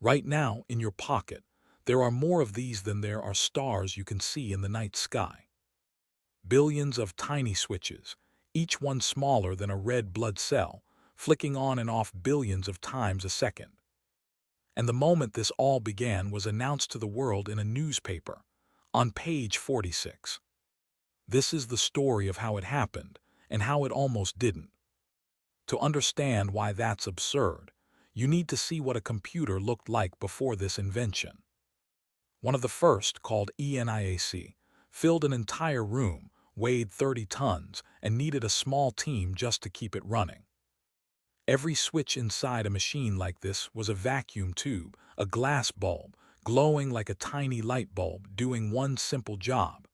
Right now, in your pocket, there are more of these than there are stars you can see in the night sky. Billions of tiny switches, each one smaller than a red blood cell, flicking on and off billions of times a second. And the moment this all began was announced to the world in a newspaper, on page 46. This is the story of how it happened, and how it almost didn't. To understand why that's absurd, you need to see what a computer looked like before this invention. One of the first, called ENIAC, filled an entire room, weighed 30 tons, and needed a small team just to keep it running. Every switch inside a machine like this was a vacuum tube, a glass bulb, glowing like a tiny light bulb doing one simple job: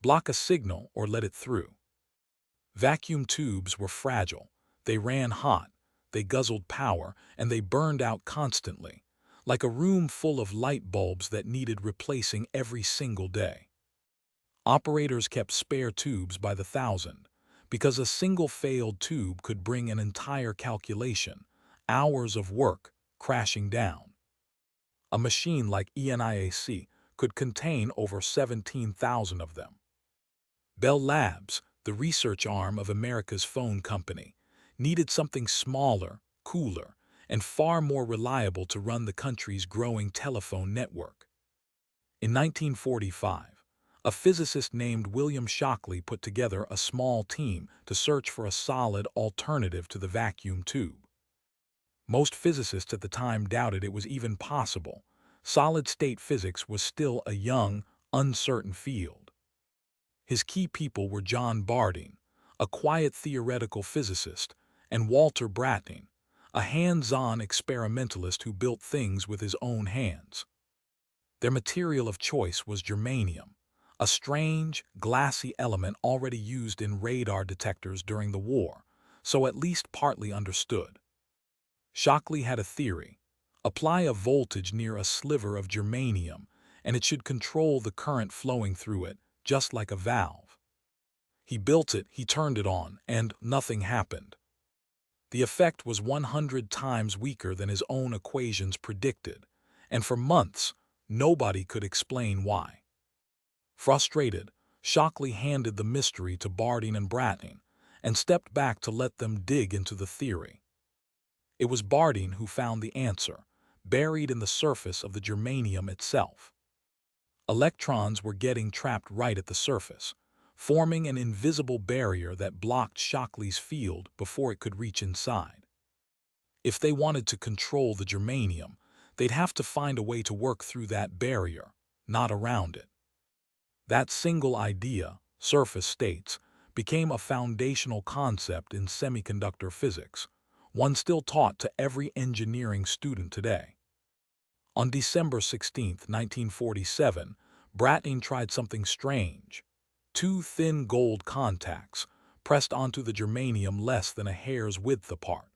block a signal or let it through. Vacuum tubes were fragile, they ran hot, they guzzled power, and they burned out constantly, like a room full of light bulbs that needed replacing every single day. Operators kept spare tubes by the thousand, because a single failed tube could bring an entire calculation, hours of work, crashing down. A machine like ENIAC could contain over 17,000 of them. Bell Labs, the research arm of America's phone company, needed something smaller, cooler, and far more reliable to run the country's growing telephone network. In 1945, a physicist named William Shockley put together a small team to search for a solid alternative to the vacuum tube. Most physicists at the time doubted it was even possible. Solid-state physics was still a young, uncertain field. His key people were John Bardeen, a quiet theoretical physicist, and Walter Brattain, a hands-on experimentalist who built things with his own hands. Their material of choice was germanium, a strange, glassy element already used in radar detectors during the war, so at least partly understood. Shockley had a theory: apply a voltage near a sliver of germanium, and it should control the current flowing through it, just like a valve. He built it, he turned it on, and nothing happened. The effect was 100 times weaker than his own equations predicted, and for months, nobody could explain why. Frustrated, Shockley handed the mystery to Bardeen and Brattain and stepped back to let them dig into the theory. It was Bardeen who found the answer, buried in the surface of the germanium itself. Electrons were getting trapped right at the surface, forming an invisible barrier that blocked Shockley's field before it could reach inside. If they wanted to control the germanium, they'd have to find a way to work through that barrier, not around it. That single idea, surface states, became a foundational concept in semiconductor physics, one still taught to every engineering student today. On December 16, 1947, Brattain tried something strange: two thin gold contacts pressed onto the germanium less than a hair's width apart.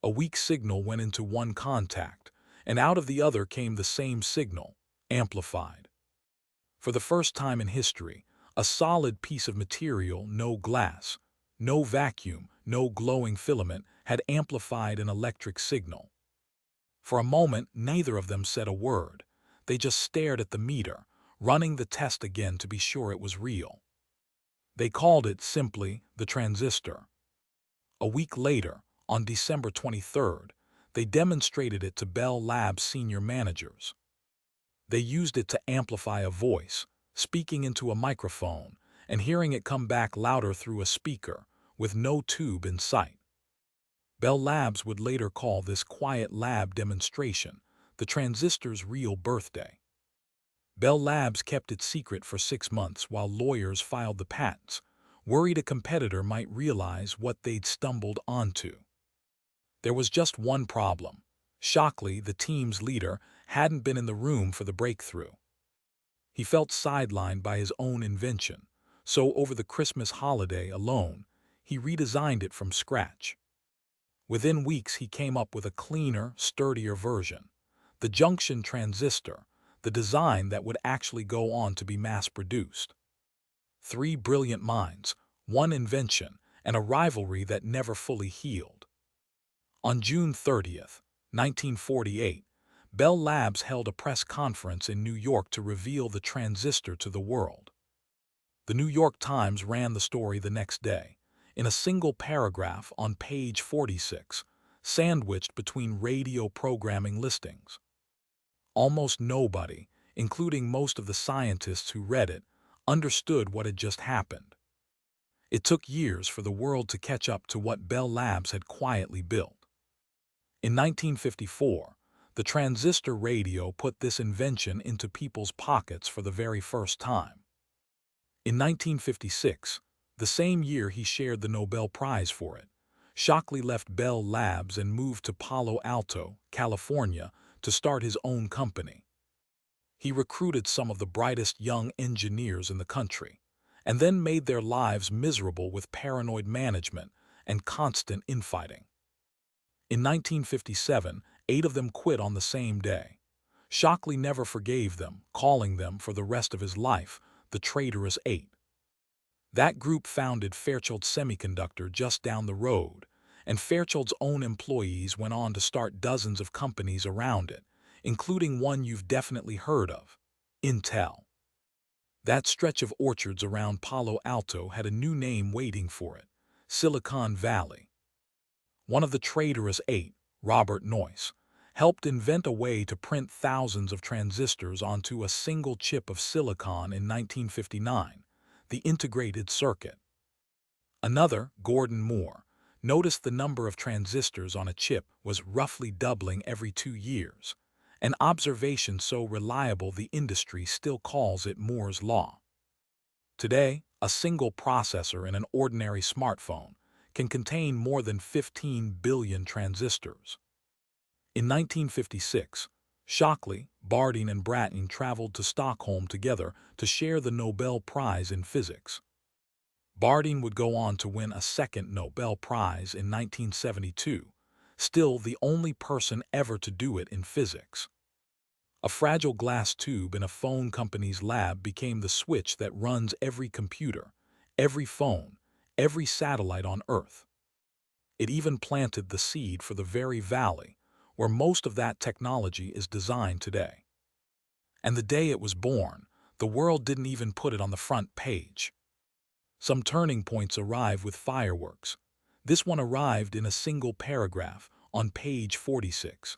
A weak signal went into one contact, and out of the other came the same signal, amplified. For the first time in history, a solid piece of material, no glass, no vacuum, no glowing filament, had amplified an electric signal. For a moment, neither of them said a word. They just stared at the meter, running the test again to be sure it was real. They called it simply the transistor. A week later, on December 23rd, they demonstrated it to Bell Labs senior managers. They used it to amplify a voice, speaking into a microphone, and hearing it come back louder through a speaker, with no tube in sight. Bell Labs would later call this quiet lab demonstration the transistor's real birthday. Bell Labs kept it secret for 6 months while lawyers filed the patents, worried a competitor might realize what they'd stumbled onto. There was just one problem. Shockley, the team's leader, hadn't been in the room for the breakthrough. He felt sidelined by his own invention, so over the Christmas holiday alone, he redesigned it from scratch. Within weeks, he came up with a cleaner, sturdier version, the junction transistor, the design that would actually go on to be mass-produced. 3 brilliant minds, one invention, and a rivalry that never fully healed. On June 30th, 1948, Bell Labs held a press conference in New York to reveal the transistor to the world. The New York Times ran the story the next day, in a single paragraph on page 46, sandwiched between radio programming listings. Almost nobody, including most of the scientists who read it, understood what had just happened. It took years for the world to catch up to what Bell Labs had quietly built. In 1954, the transistor radio put this invention into people's pockets for the very first time. In 1956, the same year he shared the Nobel Prize for it, Shockley left Bell Labs and moved to Palo Alto, California, to start his own company. He recruited some of the brightest young engineers in the country, and then made their lives miserable with paranoid management and constant infighting. In 1957, 8 of them quit on the same day. Shockley never forgave them, calling them, for the rest of his life, the traitorous 8. That group founded Fairchild Semiconductor just down the road, and Fairchild's own employees went on to start dozens of companies around it, including one you've definitely heard of, Intel. That stretch of orchards around Palo Alto had a new name waiting for it, Silicon Valley. One of the traitorous 8, Robert Noyce, helped invent a way to print thousands of transistors onto a single chip of silicon in 1959, the integrated circuit. Another, Gordon Moore, noticed the number of transistors on a chip was roughly doubling every 2 years, an observation so reliable the industry still calls it Moore's Law. Today, a single processor in an ordinary smartphone can contain more than 15 billion transistors. In 1956, Shockley, Bardeen and Brattain traveled to Stockholm together to share the Nobel Prize in Physics. Bardeen would go on to win a second Nobel Prize in 1972, still the only person ever to do it in physics. A fragile glass tube in a phone company's lab became the switch that runs every computer, every phone, every satellite on Earth. It even planted the seed for the very valley where most of that technology is designed today. And the day it was born, the world didn't even put it on the front page. Some turning points arrive with fireworks. This one arrived in a single paragraph on page 46.